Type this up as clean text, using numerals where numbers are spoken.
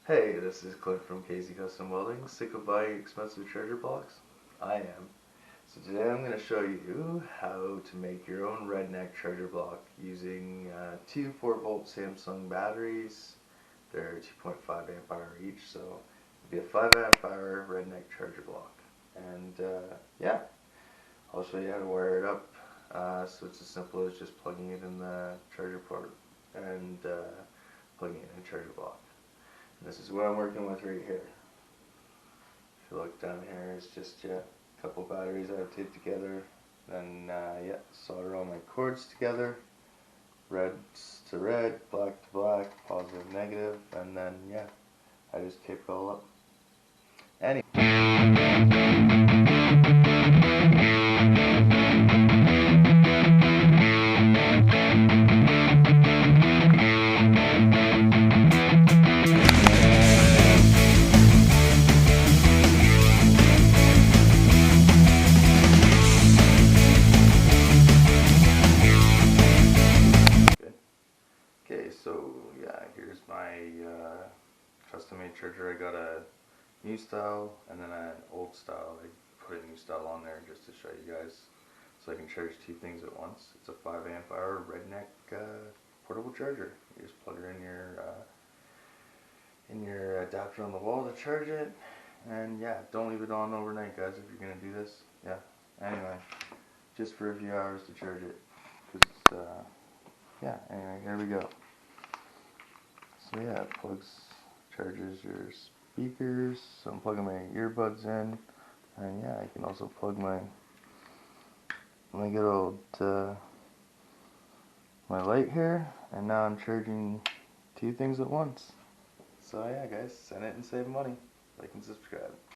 Hey, this is Clint from Casey Custom Welding. Sick of buying expensive charger blocks? I am. So today I'm going to show you how to make your own Redneck charger block using two 4-volt Samsung batteries. They're 2.5 amp hour each, so it'll be a 5 amp hour Redneck charger block. And yeah, I'll show you how to wire it up. So it's as simple as just plugging it in the charger port and plugging it in the charger block. This is what I'm working with right here. If you look down here, it's just a couple batteries I've taped together. Then yeah, solder all my cords together. Red to red, black to black, positive, negative, and then yeah, I just tape it all up. Anyway. Okay, so yeah, here's my custom-made charger. I got a new style and then an old style. I put a new style on there just to show you guys, so I can charge two things at once. It's a 5 amp hour Redneck portable charger. You just plug it in your adapter on the wall to charge it, and yeah, don't leave it on overnight, guys, if you're gonna do this. Yeah. Anyway, just for a few hours to charge it, because yeah. Anyway, here we go. So yeah, it charges your speakers. So I'm plugging my earbuds in, and yeah, I can also plug my good old my light here, and now I'm charging two things at once. So yeah, guys, send it and save money. Like and subscribe.